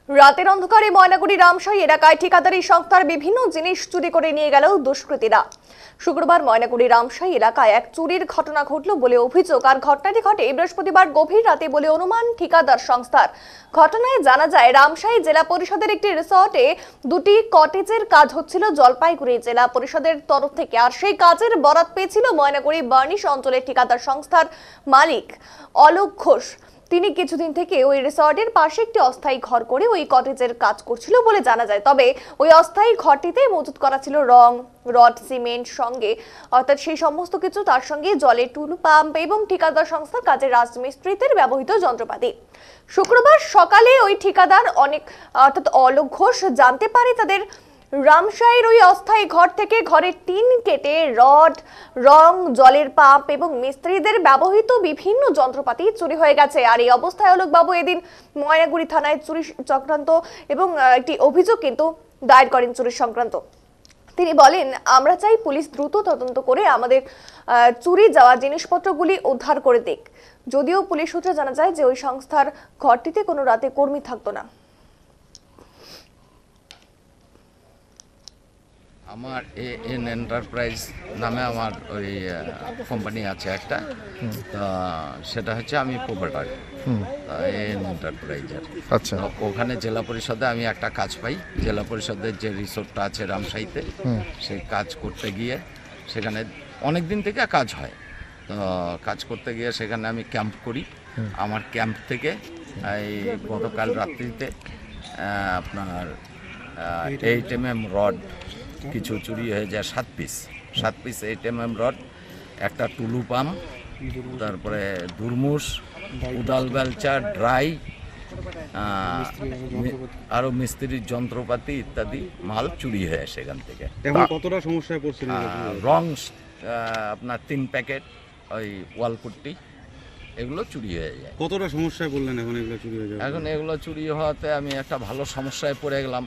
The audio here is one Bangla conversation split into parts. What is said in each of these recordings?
রাতের অন্ধকারে ময়নাগুড়ি রামশাহী এলাকায় ঠিকাদারি সংস্থার বিভিন্ন জিনিস চুরি করে নিয়ে গেল দুষ্কৃতীরা। শুক্রবার ময়নাগুড়ি রামশাহী এলাকায় এক চুরির ঘটনা ঘটল বলে অভিযোগ। আর ঘটনাটি ঘটে বৃহস্পতিবার গভীর রাতে বলে অনুমান ঠিকাদার সংস্থার। ঘটনায় জানা যায়, রামশাহী জেলা পরিষদের একটি রিসর্টে দুটি কটেজের কাজ হচ্ছিল জলপাইগুড়ি জেলা পরিষদের তরফ থেকে। আর সেই কাজের বরাত পেয়েছিল ময়নাগুড়ি বার্নিশ অঞ্চলের ঠিকাদার সংস্থার মালিক অলোক ঘোষ। তিনি কিছুদিন থেকে ওই রিসর্টের পাশে একটি অস্থায়ী ঘর করে ওই কটেজের কাজ করছিল বলে জানা যায়। তবে ওই অস্থায়ী ঘরটিতে মজুত করা ছিল রং, রড, সিমেন্ট সঙ্গে অর্থাৎ সেই সমস্ত কিছু, তার সঙ্গে জলের টুলু পাম্প এবং ঠিকাদার সংস্থার কাজের রাজমিস্ত্রিদের ব্যবহৃত যন্ত্রপাতি। শুক্রবার সকালে ওই ঠিকাদার অর্থাৎ অলোক ঘোষ জানতে পারে তাদের রামশাহীর ওই অস্থায়ী ঘর থেকে ঘরের টিন কেটে রড, রং, জলের পাম্প এবং মিস্ত্রিদের ব্যবহৃত বিভিন্ন যন্ত্রপাতি চুরি হয়ে গেছে। আর এই অবস্থায় অলোকবাবু এদিন ময়নাগুড়ি থানায় চুরি সংক্রান্ত এবং একটি অভিযোগ কিন্তু দায়ের করেন চুরি সংক্রান্ত। তিনি বলেন, আমরা চাই পুলিশ দ্রুত তদন্ত করে আমাদের চুরি যাওয়া জিনিসপত্রগুলি উদ্ধার করে দিক। যদিও পুলিশ সূত্রে জানা যায় যে ওই সংস্থার ঘরটিতে কোনো রাতে কর্মী থাকতো না। আমার এন এন্টারপ্রাইজ নামে আমার ওই কোম্পানি আছে একটা, তা সেটা হচ্ছে আমি প্রোপাইটার এন এন্টারপ্রাইজের। আচ্ছা, ওখানে জেলা পরিষদে আমি একটা কাজ পাই। জেলা পরিষদের যে রিসোর্টটা আছে রামশাহীতে, সেই কাজ করতে গিয়ে সেখানে অনেক দিন থেকে কাজ হয়। তো কাজ করতে গিয়ে সেখানে আমি ক্যাম্প করি। আমার ক্যাম্প থেকে এই গতকাল রাত্রিতে আপনার 8 mm রড কিছু চুরি হয়ে যায়, 7 পিস 8 mm রড, একটা টুলু পাম্প, তারপরে দুরমুশ, উদাল বেলচা, ড্রাই, আরো মিস্ত্রির যন্ত্রপাতি ইত্যাদি মাল চুরি হয়ে সেখান থেকে। এখন কতটা সমস্যায় পড়ছেন? রং আপনার 3 প্যাকেট, ওই ওয়ালপুট্টি, এগুলো চুরি হয়ে যায়। কতটা সমস্যায় বললেন এখন এগুলো চুরি হয়ে যাবে? এখন এগুলো চুরি হওয়াতে আমি একটা ভালো সমস্যায় পড়ে গেলাম।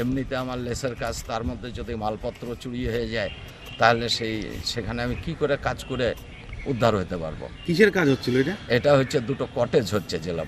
এমনিতে আমার লেসের কাজ, তার মধ্যে যদি মালপত্র চুরি হয়ে যায় তাহলে সেখানে আমি কি করে কাজ করে উদ্ধার হতে পারবো? কিসের কাজ হচ্ছিল এটা? এটা হচ্ছে দুটো কটেজ হচ্ছে জেলা